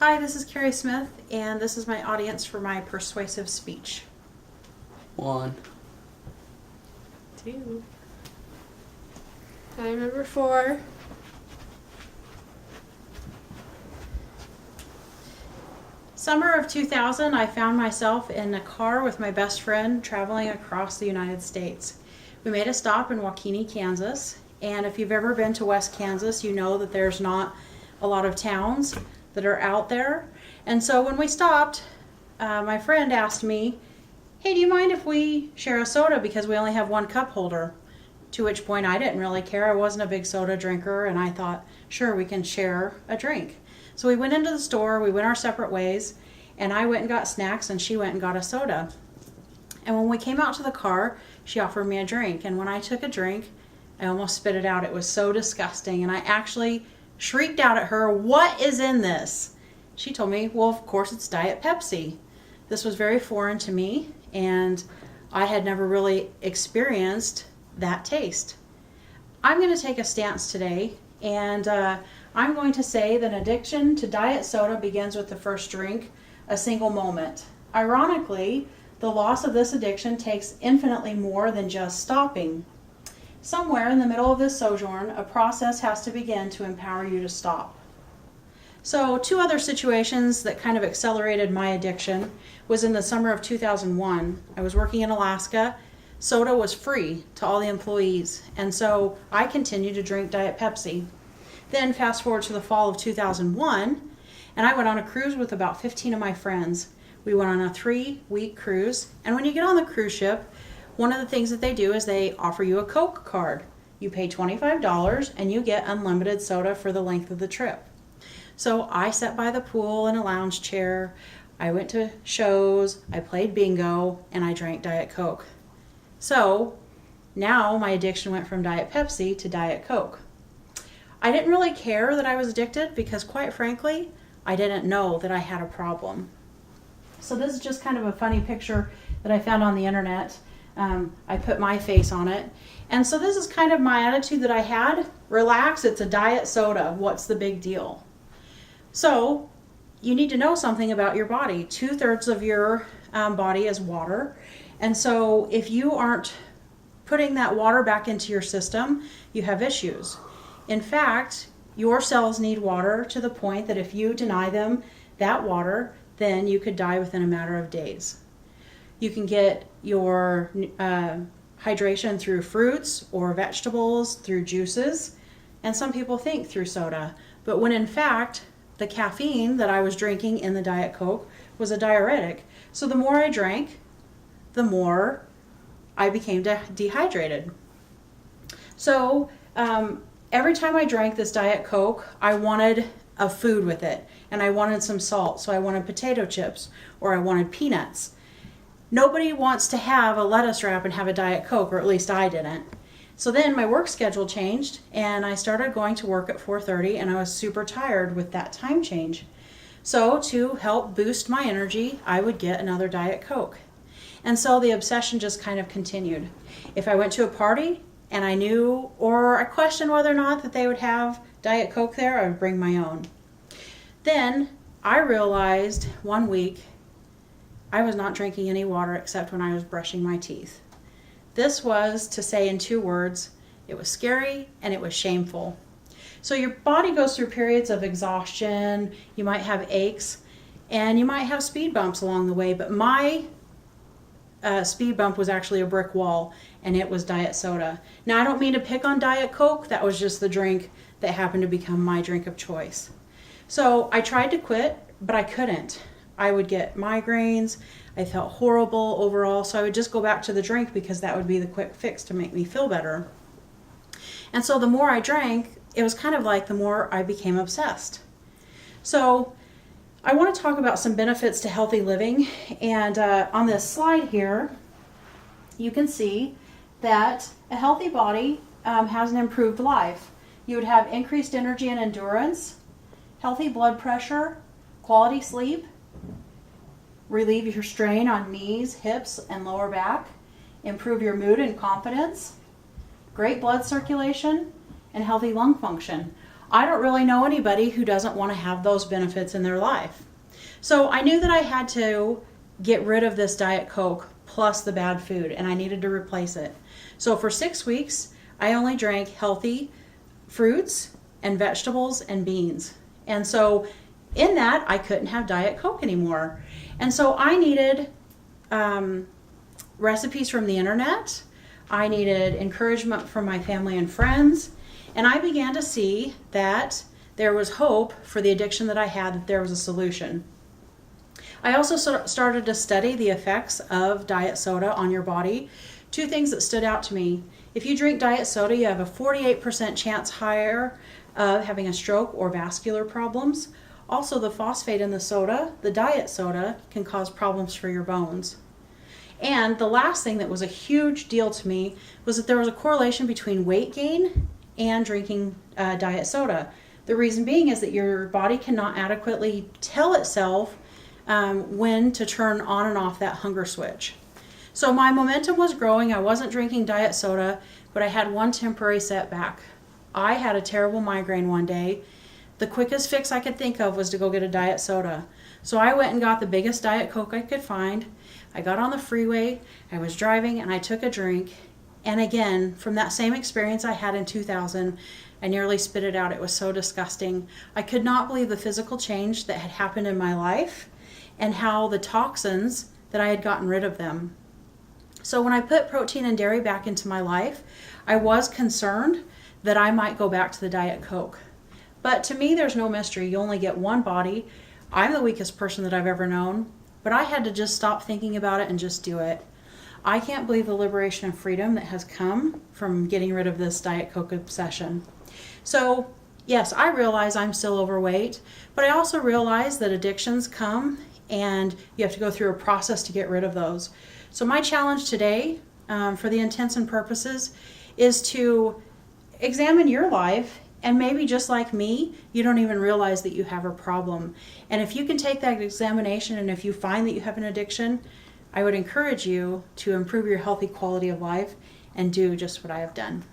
Hi, this is Cari Smith, and this is my audience for my persuasive speech. 1. 2. Time number 4. Summer of 2000, I found myself in a car with my best friend traveling across the United States. We made a stop in Waukene, Kansas, and if you've ever been to West Kansas, you know that there's not a lot of towns that are out there. And so when we stopped, my friend asked me, "Hey, do you mind if we share a soda because we only have one cup holder?" To which point I didn't really care. I wasn't a big soda drinker, and I thought, sure, we can share a drink. So we went into the store, we went our separate ways, and I went and got snacks and she went and got a soda. And when we came out to the car, she offered me a drink, and when I took a drink, I almost spit it out. It was so disgusting, and I actually shrieked out at her, "What is in this?" She told me, well, of course it's Diet Pepsi. This was very foreign to me, and I had never really experienced that taste. I'm going to take a stance today, and I'm going to say that addiction to diet soda begins with the first drink, a single moment. Ironically, the loss of this addiction takes infinitely more than just stopping. Somewhere in the middle of this sojourn, a process has to begin to empower you to stop. So 2 other situations that kind of accelerated my addiction was in the summer of 2001. I was working in Alaska. Soda was free to all the employees, and so I continued to drink Diet Pepsi. Then fast forward to the fall of 2001, and I went on a cruise with about 15 of my friends. We went on a 3-week cruise, and when you get on the cruise ship, one of the things that they do is they offer you a Coke card. You pay $25 and you get unlimited soda for the length of the trip. So I sat by the pool in a lounge chair, I went to shows, I played bingo, and I drank Diet Coke. So now my addiction went from Diet Pepsi to Diet Coke. I didn't really care that I was addicted because, quite frankly, I didn't know that I had a problem. So this is just kind of a funny picture that I found on the internet. I put my face on it. And so this is kind of my attitude that I had. Relax, it's a diet soda. What's the big deal? So you need to know something about your body. 2/3 of your body is water. And so if you aren't putting that water back into your system, you have issues. In fact, your cells need water to the point that if you deny them that water, then you could die within a matter of days. You can get your hydration through fruits or vegetables, through juices, and some people think through soda. But when in fact, the caffeine that I was drinking in the Diet Coke was a diuretic. So the more I drank, the more I became dehydrated. So every time I drank this Diet Coke, I wanted a food with it, and I wanted some salt. So I wanted potato chips, or I wanted peanuts. Nobody wants to have a lettuce wrap and have a Diet Coke, or at least I didn't. So then my work schedule changed, and I started going to work at 4:30, and I was super tired with that time change. So to help boost my energy, I would get another Diet Coke. And so the obsession just kind of continued. If I went to a party and I knew or I questioned whether or not that they would have Diet Coke there, I would bring my own. Then I realized one week I was not drinking any water except when I was brushing my teeth. This was, to say in 2 words, it was scary and it was shameful. So your body goes through periods of exhaustion, you might have aches, and you might have speed bumps along the way, but my speed bump was actually a brick wall, and it was diet soda. Now, I don't mean to pick on Diet Coke, that was just the drink that happened to become my drink of choice. So I tried to quit, but I couldn't. I would get migraines, I felt horrible overall, so I would just go back to the drink because that would be the quick fix to make me feel better. And so the more I drank, it was kind of like the more I became obsessed. So I want to talk about some benefits to healthy living, and on this slide here, you can see that a healthy body has an improved life. You would have increased energy and endurance, healthy blood pressure, quality sleep, relieve your strain on knees, hips, and lower back, improve your mood and confidence, great blood circulation, and healthy lung function. I don't really know anybody who doesn't want to have those benefits in their life. So I knew that I had to get rid of this Diet Coke plus the bad food, and I needed to replace it. So for 6 weeks, I only drank healthy fruits and vegetables and beans. And so in that, I couldn't have Diet Coke anymore. And so I needed recipes from the internet. I needed encouragement from my family and friends. And I began to see that there was hope for the addiction that I had, that there was a solution. I also started to study the effects of diet soda on your body. 2 things that stood out to me. If you drink diet soda, you have a 48% chance higher of having a stroke or vascular problems. Also, the phosphate in the soda, the diet soda, can cause problems for your bones. And the last thing that was a huge deal to me was that there was a correlation between weight gain and drinking diet soda. The reason being is that your body cannot adequately tell itself when to turn on and off that hunger switch. So my momentum was growing. I wasn't drinking diet soda, but I had one temporary setback. I had a terrible migraine one day. The quickest fix I could think of was to go get a diet soda. So I went and got the biggest Diet Coke I could find. I got on the freeway, I was driving, and I took a drink. And again, from that same experience I had in 2000, I nearly spit it out. It was so disgusting. I could not believe the physical change that had happened in my life and how the toxins that I had gotten rid of them. So when I put protein and dairy back into my life, I was concerned that I might go back to the Diet Coke. But to me, there's no mystery. You only get one body. I'm the weakest person that I've ever known, but I had to just stop thinking about it and just do it. I can't believe the liberation and freedom that has come from getting rid of this Diet Coke obsession. So yes, I realize I'm still overweight, but I also realize that addictions come and you have to go through a process to get rid of those. So my challenge today, for the intents and purposes, is to examine your life. And maybe just like me, you don't even realize that you have a problem. And if you can take that examination and if you find that you have an addiction, I would encourage you to improve your healthy quality of life and do just what I have done.